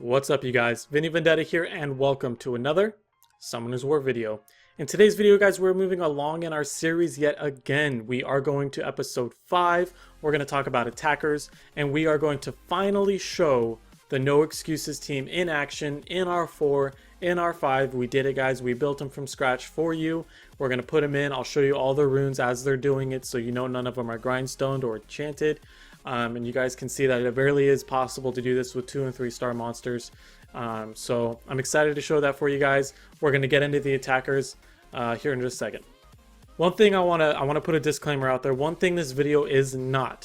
What's up, you guys? Vinny Vendetta here, and welcome to another Summoner's War video. In today's video, guys, we're moving along in our series yet again. We are going to episode 5. We're going to talk about attackers, and we are going to finally show the No Excuses team in action in R4, in R5. We did it, guys. We built them from scratch for you. We're going to put them in. I'll show you all the runes as they're doing it, so you know none of them are grindstoned or enchanted. And you guys can see that it barely is possible to do this with 2 and 3 star monsters. So I'm excited to show that for you guys. We're going to get into the attackers here in just a second. One thing I want to put a disclaimer out there. One thing this video is not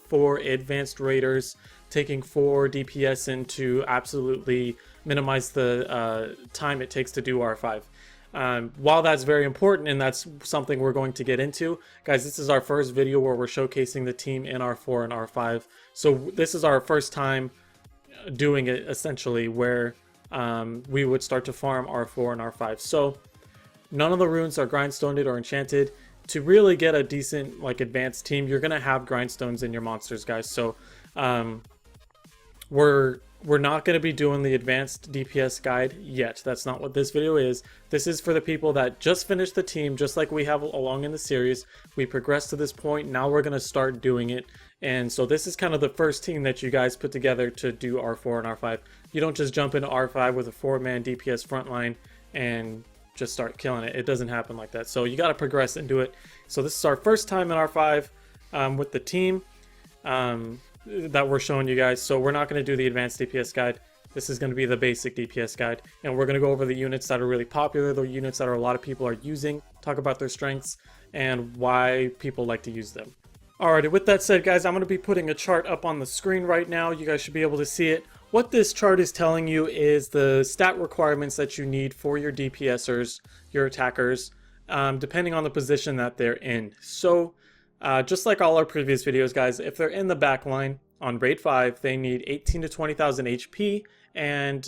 for advanced raiders taking 4 DPS in to absolutely minimize the time it takes to do R5. While that's very important and that's something we're going to get into, guys, this is our first video where we're showcasing the team in R4 and R5. So this is our first time doing it, essentially, where we would start to farm R4 and R5. So none of the runes are grindstoned or enchanted. To really get a decent, like, advanced team, you're gonna have grindstones in your monsters, guys. So we're not going to be doing the advanced DPS guide yet. That's not what this video is. This is for the people that just finished the team, just like we have along in the series. We progressed to this point. Now we're going to start doing it. And so this is kind of the first team that you guys put together to do R4 and R5. You don't just jump into R5 with a 4-man DPS frontline and just start killing it. It doesn't happen like that. So you got to progress into it. So this is our first time in R5 with the team. That we're showing you guys. So we're not going to do the advanced DPS guide. This is going to be the basic DPS guide, and we're going to go over the units that are really popular, the units that a lot of people are using, talk about their strengths and why people like to use them. Alrighty, with that said, guys, I'm going to be putting a chart up on the screen right now. You guys should be able to see it. What this chart is telling you is the stat requirements that you need for your DPSers, your attackers, depending on the position that they're in. So just like all our previous videos, guys, if they're in the back line on raid 5, they need 18 to 20,000 HP and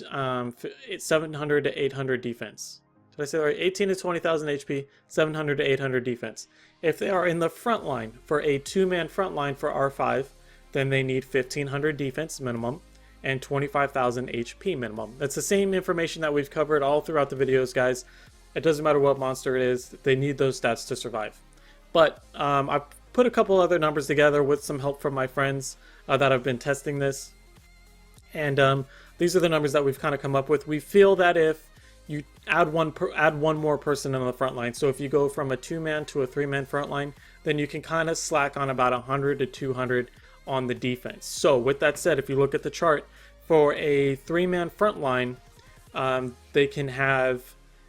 700 to 800 defense. Did I say that right? 18 to 20,000 HP, 700 to 800 defense. If they are in the front line for a 2-man front line for R5, then they need 1,500 defense minimum and 25,000 HP minimum. That's the same information that we've covered all throughout the videos, guys. It doesn't matter what monster it is, they need those stats to survive. But I've put a couple other numbers together with some help from my friends that have been testing this. And these are the numbers that we've kind of come up with. We feel that if you add one more person in the front line, so if you go from a 2-man to a 3-man front line, then you can kind of slack on about 100 to 200 on the defense. So with that said, if you look at the chart, for a 3-man front line, they can have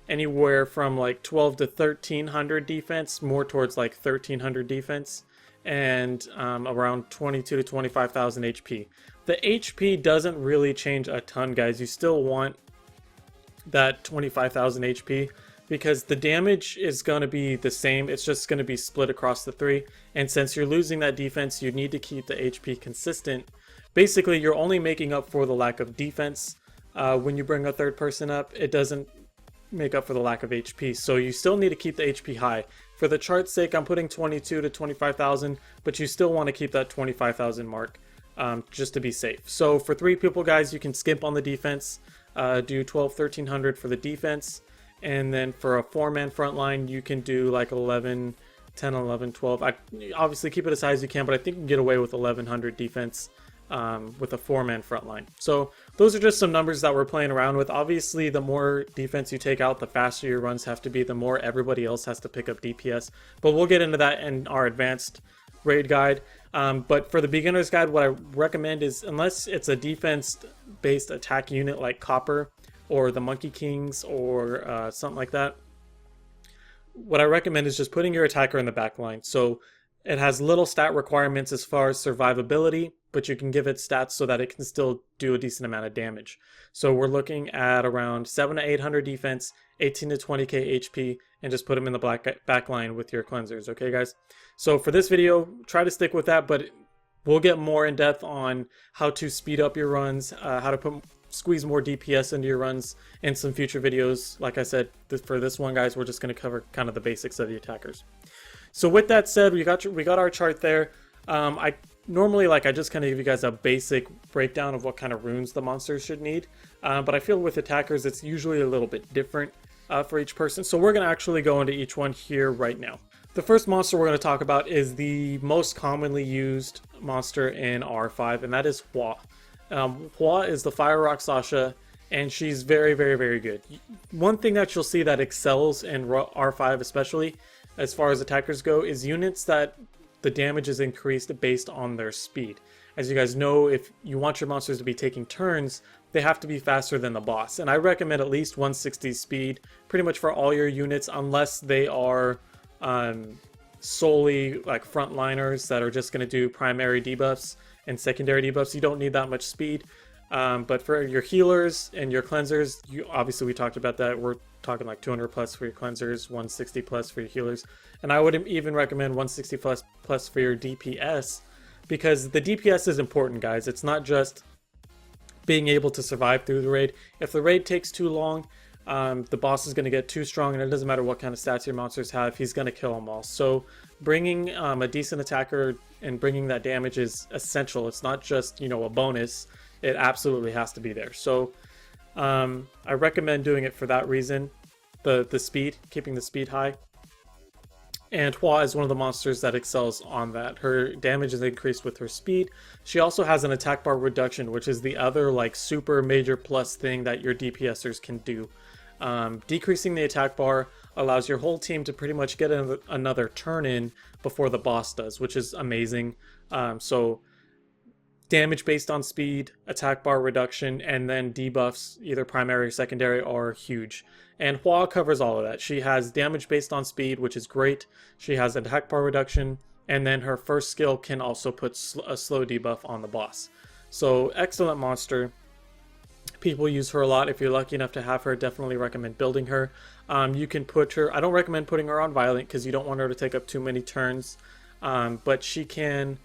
anywhere from like 12 to 1300 defense, more towards like 1300 defense, and around 22 to 25,000 HP. The HP doesn't really change a ton, guys. You still want that 25,000 HP because the damage is going to be the same. It's just going to be split across the 3. And since you're losing that defense, you need to keep the HP consistent. Basically, you're only making up for the lack of defense. When you bring a third person up, it doesn't make up for the lack of HP, so you still need to keep the HP high. For the chart's sake, I'm putting 22 to 25,000, but you still want to keep that 25,000 mark just to be safe. So for 3 people, guys, you can skimp on the defense, do 1300 for the defense, and then for a 4-man front line, you can do like 10, 11, 12. Obviously keep it as high as you can, but I think you can get away with 1100 defense with a 4-man front line. So those are just some numbers that we're playing around with. Obviously, the more defense you take out, the faster your runs have to be, the more everybody else has to pick up DPS. But we'll get into that in our advanced raid guide. But for the beginner's guide, what I recommend is, unless it's a defense-based attack unit like Copper or the Monkey Kings or something like that, what I recommend is just putting your attacker in the back line. So it has little stat requirements as far as survivability, but you can give it stats so that it can still do a decent amount of damage. So we're looking at around 7 to 800 defense, 18 to 20k HP, and just put them in the back line with your cleansers, okay, guys? So for this video, try to stick with that, but we'll get more in depth on how to speed up your runs, how to squeeze more DPS into your runs in some future videos. Like I said, for this one, guys, we're just going to cover kind of the basics of the attackers. So with that said, we got our chart there. I normally, like, I just kind of give you guys a basic breakdown of what kind of runes the monsters should need, but I feel with attackers it's usually a little bit different for each person. So we're going to actually go into each one here right now. The first monster we're going to talk about is the most commonly used monster in R5, and that is Hua. Hua is the Fire Rock Sasha, and she's very, very, very good. One thing that you'll see that excels in R5 especially, as far as attackers go, is units that the damage is increased based on their speed. As you guys know, if you want your monsters to be taking turns, they have to be faster than the boss. And I recommend at least 160 speed pretty much for all your units, unless they are solely like frontliners that are just going to do primary debuffs and secondary debuffs. You don't need that much speed. But for your healers and your cleansers, obviously we talked about that. We're talking like 200 plus for your cleansers, 160 plus for your healers. And I would even recommend 160 plus for your DPS, because the DPS is important, guys. It's not just being able to survive through the raid. If the raid takes too long, the boss is going to get too strong, and it doesn't matter what kind of stats your monsters have, he's going to kill them all. So bringing a decent attacker and bringing that damage is essential. It's not just, you know, a bonus. It absolutely has to be there. So I recommend doing it for that reason. The speed, keeping the speed high. And Hua is one of the monsters that excels on that. Her damage is increased with her speed. She also has an attack bar reduction, which is the other like super major plus thing that your DPSers can do. Decreasing the attack bar allows your whole team to pretty much get another turn in before the boss does, which is amazing. So damage based on speed, attack bar reduction, and then debuffs, either primary or secondary, are huge. And Hua covers all of that. She has damage based on speed, which is great. She has attack bar reduction, and then her first skill can also put a slow debuff on the boss. So excellent monster. People use her a lot. If you're lucky enough to have her, definitely recommend building her. You can put her, I don't recommend putting her on Violent because you don't want her to take up too many turns, but she can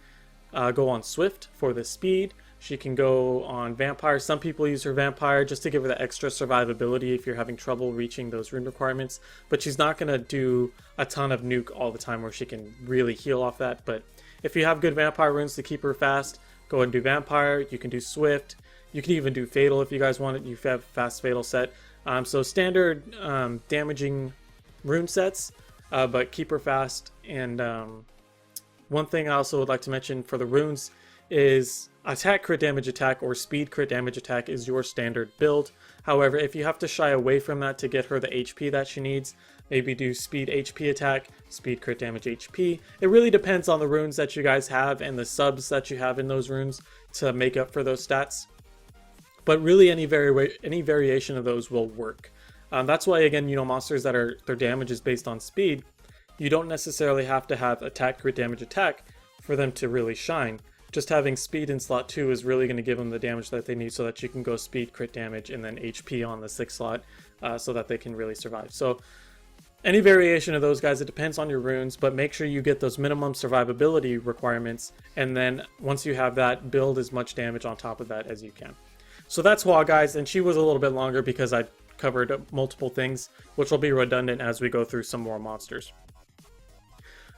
go on Swift for the speed. She can go on Vampire. Some people use her Vampire just to give her the extra survivability if you're having trouble reaching those rune requirements. But she's not going to do a ton of nuke all the time where she can really heal off that. But if you have good Vampire runes to keep her fast, go ahead and do Vampire. You can do Swift. You can even do Fatal if you guys want it. You have fast Fatal set. So standard damaging rune sets, but keep her fast. And one thing I also would like to mention for the runes is attack crit damage attack or speed crit damage attack is your standard build. However, if you have to shy away from that to get her the HP that she needs, maybe do speed HP attack, speed crit damage HP. It really depends on the runes that you guys have and the subs that you have in those runes to make up for those stats. But really any variation of those will work. That's why, again, you know, monsters that their damage is based on speed, you don't necessarily have to have attack crit damage attack for them to really shine. Just having speed in slot 2 is really going to give them the damage that they need so that you can go speed crit damage and then HP on the 6th slot so that they can really survive. So any variation of those guys, it depends on your runes, but make sure you get those minimum survivability requirements, and then once you have that, build as much damage on top of that as you can. So that's Hua, guys, and she was a little bit longer because I covered multiple things, which will be redundant as we go through some more monsters.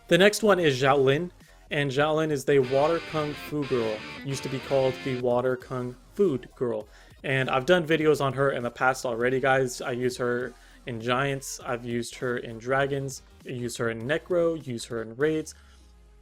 The next one is Xiaolin, and Xiaolin is the Water Kung Fu Girl. Used to be called the Water Kung Food Girl. And I've done videos on her in the past already, guys. I use her in Giants, I've used her in Dragons, I use her in Necro, use her in Raids.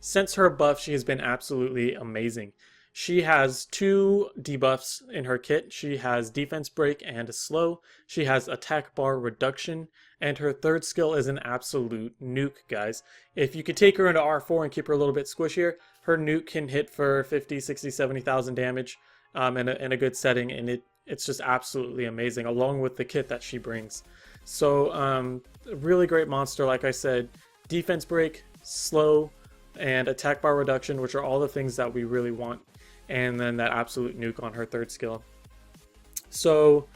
Since her buff, she has been absolutely amazing. She has 2 debuffs in her kit. She has defense break and slow. She has attack bar reduction. And her third skill is an absolute nuke, guys. If you could take her into R4 and keep her a little bit squishier, her nuke can hit for 50, 60, 70,000 damage in a good setting. And it's just absolutely amazing, along with the kit that she brings. So, really great monster, like I said. Defense break, slow, and attack bar reduction, which are all the things that we really want. And then that absolute nuke on her third skill. So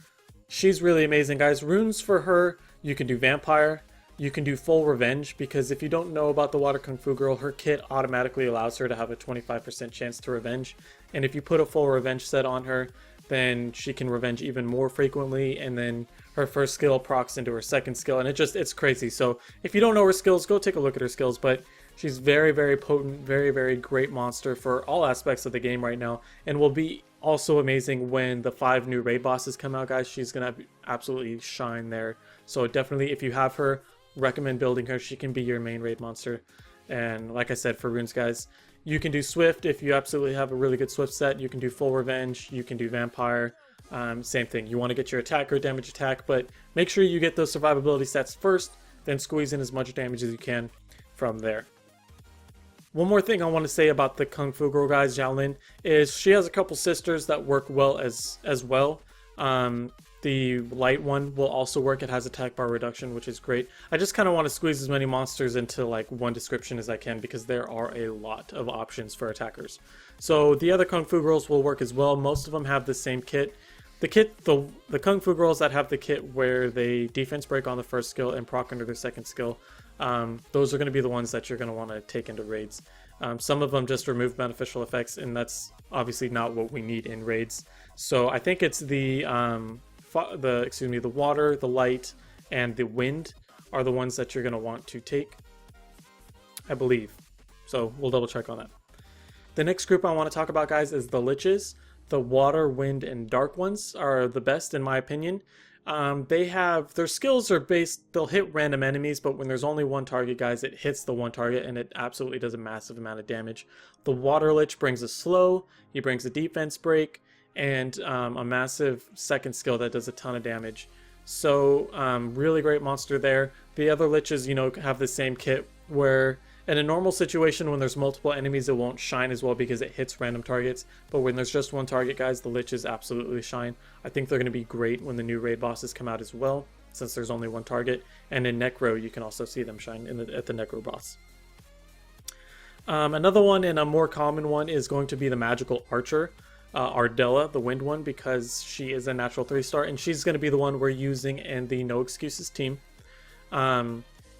she's really amazing, guys. Runes for her, you can do Vampire, you can do Full Revenge, because if you don't know about the Water Kung Fu Girl, her kit automatically allows her to have a 25% chance to revenge. And if you put a Full Revenge set on her, then she can revenge even more frequently, and then her first skill procs into her second skill, and it's crazy. So if you don't know her skills, go take a look at her skills, but She's very, very potent, very, very great monster for all aspects of the game right now, and will be also amazing when the 5 new raid bosses come out, guys. She's gonna absolutely shine there. So definitely, if you have her, recommend building her. She can be your main raid monster. And like I said, for runes, guys, you can do Swift if you absolutely have a really good Swift set. You can do Full Revenge. You can do Vampire. Same thing. You want to get your attack or damage attack, but make sure you get those survivability stats first, then squeeze in as much damage as you can from there. One more thing I want to say about the Kung Fu Girl, guys, Xiaolin, is she has a couple sisters that work well as well. The light one will also work. It has attack bar reduction, which is great. I just kind of want to squeeze as many monsters into like one description as I can, because there are a lot of options for attackers. So the other Kung Fu Girls will work as well. Most of them have the same kit. The Kung Fu Girls that have the kit where they defense break on the first skill and proc under their second skill, those are going to be the ones that you're going to want to take into raids. Some of them just remove beneficial effects, and that's obviously not what we need in raids. So I think it's the water, the light, and the wind are the ones that you're going to want to take, I believe. So we'll double check on that. The next group I want to talk about, guys, is the Liches. The water, wind, and dark ones are the best in my opinion. They have, their skills are based, they'll hit random enemies, but when there's only one target, guys, it hits the one target and it absolutely does a massive amount of damage. The Water Lich brings a slow, he brings a defense break, and a massive second skill that does a ton of damage. So really great monster there. The other Liches, you know, have the same kit where in a normal situation when there's multiple enemies it won't shine as well because it hits random targets, but when there's just one target, guys, the Liches absolutely shine. I think they're going to be great when the new raid bosses come out as well, since there's only one target, and in Necro you can also see them shine at the Necro boss. Another one, and a more common one, is going to be the Magical Archer. Ardella, the wind one, because she is a natural 3-star, and she's going to be the one we're using in the No Excuses team.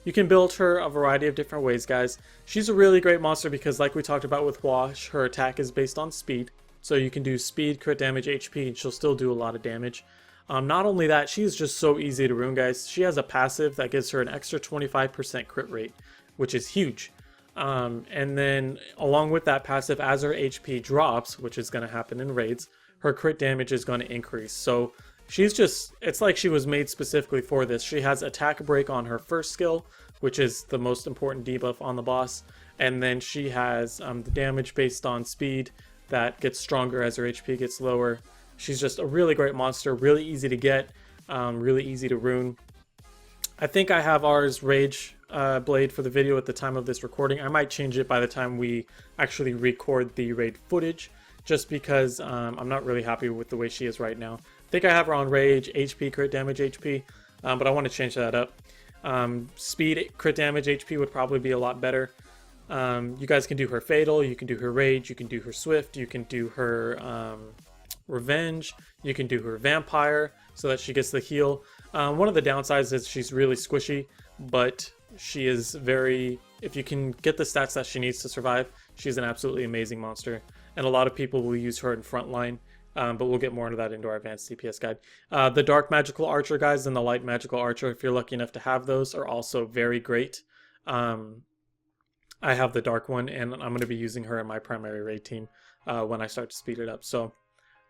You can build her a variety of different ways, guys. She's a really great monster because, like we talked about with Wash, her attack is based on speed. So you can do speed, crit damage, HP, and she'll still do a lot of damage. Not only that, she's just so easy to ruin, guys. She has a passive that gives her an extra 25% crit rate, which is huge. And then along with that passive, as her HP drops, which is going to happen in raids, her crit damage is going to increase. So she's just, it's like she was made specifically for this. She has attack break on her first skill, which is the most important debuff on the boss. And then she has the damage based on speed that gets stronger as her HP gets lower. She's just a really great monster, really easy to get, really easy to ruin. I think I have ours Rage Blade for the video at the time of this recording. I might change it by the time we actually record the raid footage, just because I'm not really happy with the way she is right now. I think I have her on Rage, HP, crit damage, HP, but I want to change that up. Speed, crit damage, HP would probably be a lot better. You guys can do her Fatal, you can do her Rage, you can do her Swift, you can do her Revenge, you can do her Vampire so that she gets the heal. One of the downsides is she's really squishy, but she is very, if you can get the stats that she needs to survive, she's an absolutely amazing monster. And a lot of people will use her in frontline, but we'll get more into that into our advanced DPS guide. The Dark Magical Archer, guys, and the Light Magical Archer, if you're lucky enough to have those, are also very great. I have the Dark one, and I'm going to be using her in my primary raid team when I start to speed it up. So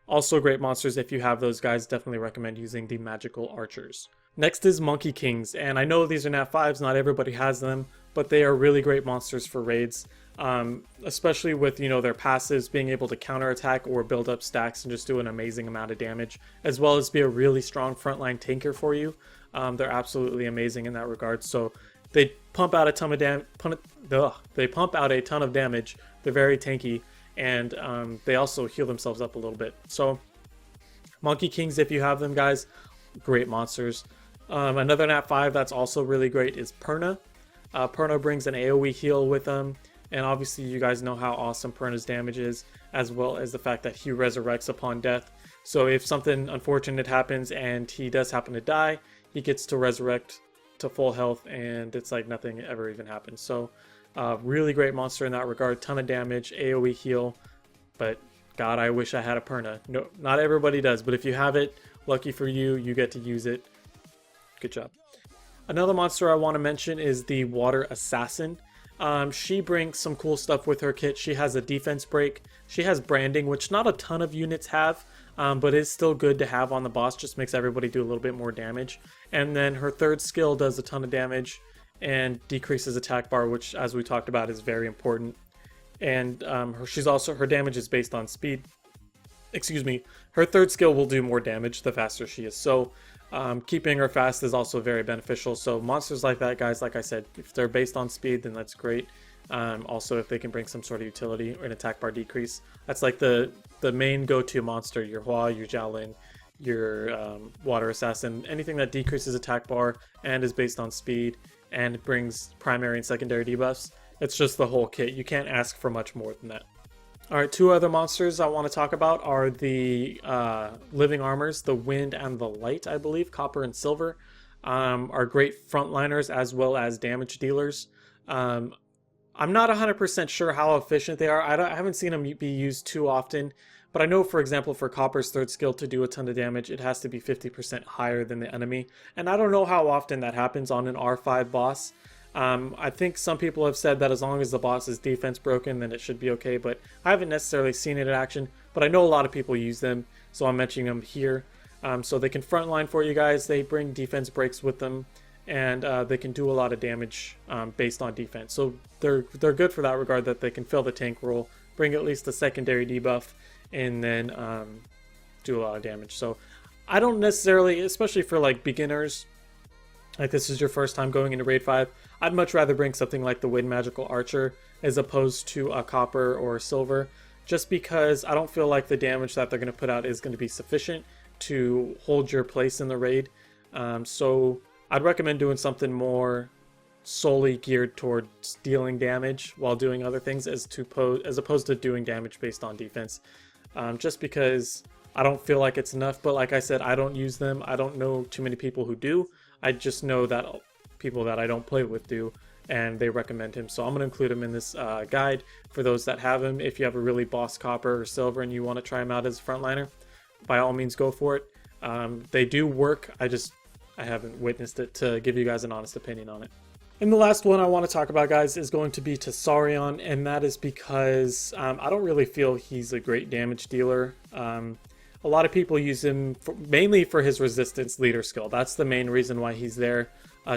also great monsters. If you have those, guys, definitely recommend using the Magical Archers. Next is Monkey Kings, and I know these are Nat 5s, not everybody has them, but they are really great monsters for raids, especially with, you know, their passives, being able to counterattack or build up stacks and just do an amazing amount of damage, as well as be a really strong frontline tanker for you. They're absolutely amazing in that regard. So they pump out a ton of damage. They're very tanky, and they also heal themselves up a little bit. So Monkey Kings, if you have them, guys, great monsters. Another Nat 5 that's also really great is Perna. Perna brings an AoE heal with them, and obviously you guys know how awesome Perna's damage is, as well as the fact that he resurrects upon death. So if something unfortunate happens and he does happen to die, he gets to resurrect to full health, and it's like nothing ever even happened. So really great monster in that regard. Ton of damage, AoE heal, but God, I wish I had a Perna. No, not everybody does, but if you have it, lucky for you, you get to use it. Good job. Another monster I want to mention is the Water Assassin. She brings some cool stuff with her kit. She has a defense break. She has branding, which not a ton of units have, but is still good to have on the boss. Just makes everybody do a little bit more damage. And then her third skill does a ton of damage and decreases attack bar, which, as we talked about, is very important. And her damage is based on speed. Excuse me. Her third skill will do more damage the faster she is. So keeping her fast is also very beneficial. So monsters like that, guys, like I said, if they're based on speed, then that's great. Also, if they can bring some sort of utility or an attack bar decrease, that's like the main go-to monster. Your Hua, your Jiaolin, your Water Assassin, anything that decreases attack bar and is based on speed and brings primary and secondary debuffs. It's just the whole kit. You can't ask for much more than that. Alright, two other monsters I want to talk about are the living armors, the Wind and the Light, I believe, Copper and Silver, are great frontliners as well as damage dealers. I'm not 100% sure how efficient they are. I haven't seen them be used too often, but I know, for example, for Copper's third skill to do a ton of damage, it has to be 50% higher than the enemy, and I don't know how often that happens on an R5 boss. I think some people have said that as long as the boss is defense broken, then it should be okay, but I haven't necessarily seen it in action, but I know a lot of people use them, so I'm mentioning them here. So they can frontline for you guys. They bring defense breaks with them, and they can do a lot of damage based on defense. So they're good for that regard, that they can fill the tank role, bring at least a secondary debuff, and then do a lot of damage. So I don't necessarily, especially for like beginners, like this is your first time going into Raid 5, I'd much rather bring something like the Wind Magical Archer as opposed to a Copper or Silver, just because I don't feel like the damage that they're going to put out is going to be sufficient to hold your place in the raid. So I'd recommend doing something more solely geared towards dealing damage while doing other things as opposed to doing damage based on defense. Just because I don't feel like it's enough, but like I said, I don't use them. I don't know too many people who do. I just know that people that I don't play with do, and they recommend him. So I'm going to include him in this guide for those that have him. If you have a really boss Copper or Silver and you want to try him out as a frontliner, by all means go for it. They do work. I haven't witnessed it to give you guys an honest opinion on it. And the last one I want to talk about, guys, is going to be Tesarion, and that is because I don't really feel he's a great damage dealer. A lot of people use him mainly for his resistance leader skill. That's the main reason why he's there,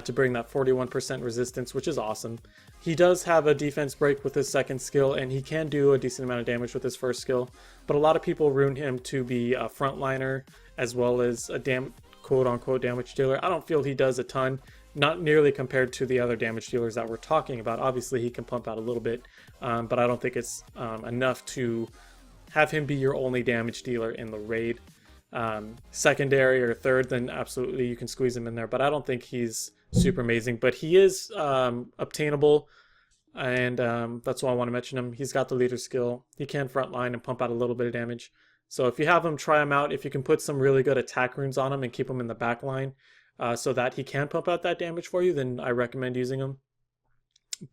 to bring that 41% resistance, which is awesome. He does have a defense break with his second skill, and he can do a decent amount of damage with his first skill, but a lot of people rune him to be a frontliner as well as a quote-unquote damage dealer. I don't feel he does a ton, not nearly compared to the other damage dealers that we're talking about. Obviously, he can pump out a little bit, but I don't think it's enough to have him be your only damage dealer in the raid. Secondary or third, then absolutely you can squeeze him in there, but I don't think he's super amazing. But he is obtainable, and that's why I want to mention him. He's got the leader skill. He can frontline and pump out a little bit of damage. So if you have him, try him out. If you can put some really good attack runes on him and keep him in the back line so that he can pump out that damage for you, then I recommend using him.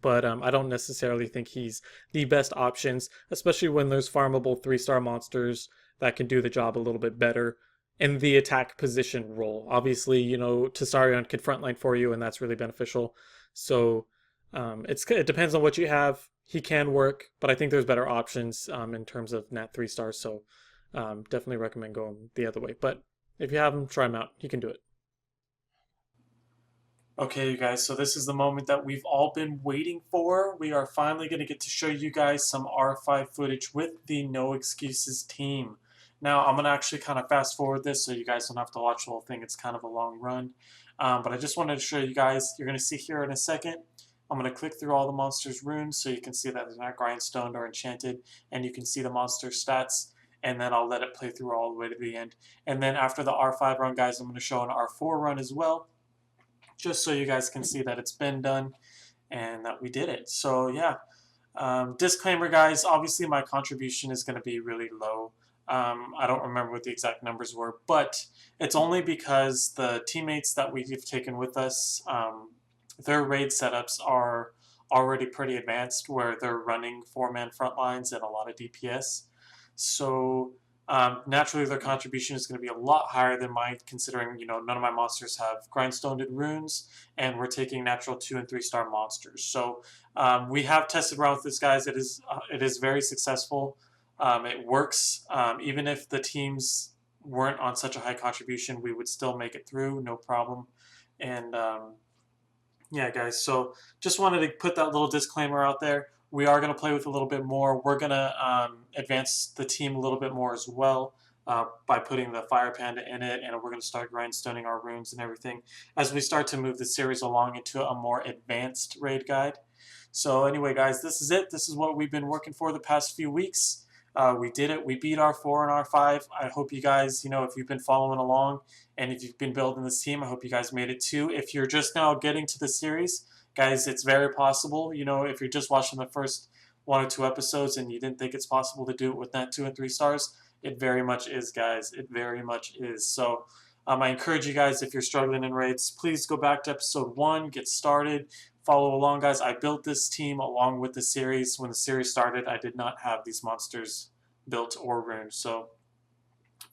But I don't necessarily think he's the best options, especially when there's farmable 3-star monsters that can do the job a little bit better in the attack position role. Obviously, you know, Tesarion can frontline for you, and that's really beneficial. So it depends on what you have. He can work, but I think there's better options in terms of nat 3 stars. So definitely recommend going the other way. But if you have him, try him out. You can do it. Okay, you guys, so this is the moment that we've all been waiting for. We are finally going to get to show you guys some R5 footage with the No Excuses team. Now, I'm going to actually kind of fast forward this so you guys don't have to watch the whole thing. It's kind of a long run. But I just wanted to show you guys. You're going to see here in a second. I'm going to click through all the monsters' runes so you can see that they're not grindstone or enchanted. And you can see the monster stats. And then I'll let it play through all the way to the end. And then after the R5 run, guys, I'm going to show an R4 run as well, just so you guys can see that it's been done and that we did it. So yeah, disclaimer, guys, obviously my contribution is going to be really low. I don't remember what the exact numbers were, but it's only because the teammates that we've taken with us, their raid setups are already pretty advanced, where they're running 4-man front lines and a lot of DPS. So Naturally, their contribution is going to be a lot higher than mine, considering none of my monsters have grindstone runes, and we're taking natural 2 and 3 star monsters. So we have tested around with this, guys. It is very successful. It works. Even if the teams weren't on such a high contribution, we would still make it through, no problem. And yeah, guys. So just wanted to put that little disclaimer out there. We are going to play with a little bit more. We're going to advance the team a little bit more as well by putting the Fire Panda in it, and we're going to start grindstoning our runes and everything as we start to move the series along into a more advanced raid guide. So anyway, guys, this is it. This is what we've been working for the past few weeks. We did it. We beat R4 and R5. I hope you guys, if you've been following along and if you've been building this team, I hope you guys made it too. If you're just now getting to the series, guys, it's very possible. If you're just watching the first 1 or 2 episodes and you didn't think it's possible to do it with that 2 and 3 stars, it very much is, guys. It very much is. So I encourage you guys, if you're struggling in raids, please go back to episode 1, get started, follow along, guys. I built this team along with the series. When the series started, I did not have these monsters built or ruined. So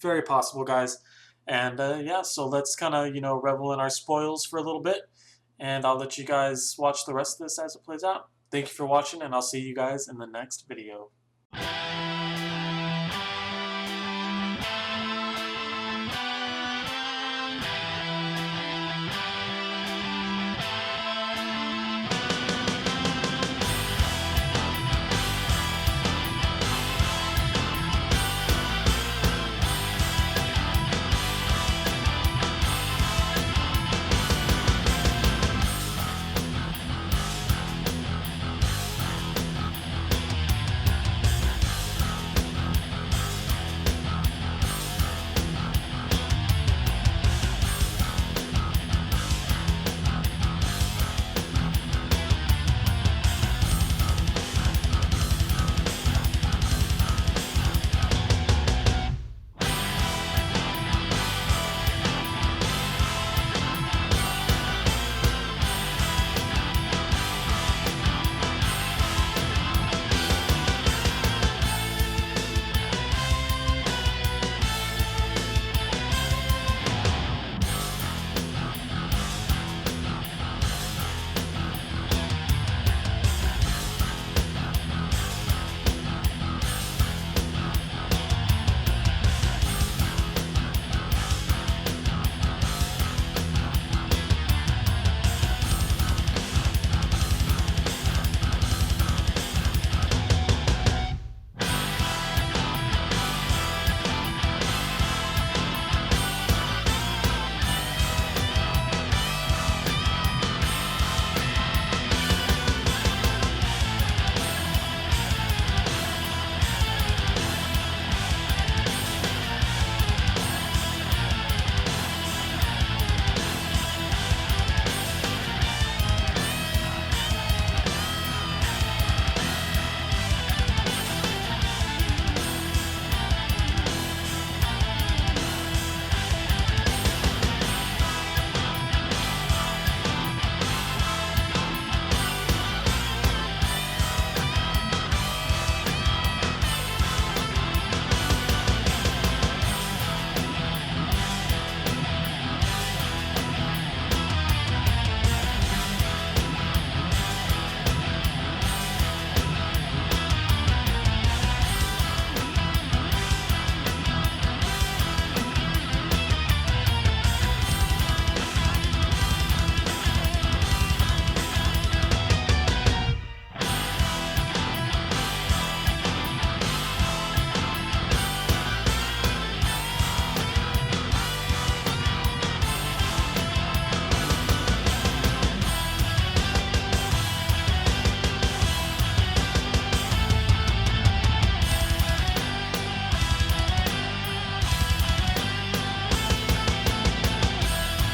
very possible, guys. And yeah, so let's kind of, revel in our spoils for a little bit. And I'll let you guys watch the rest of this as it plays out. Thank you for watching, and I'll see you guys in the next video.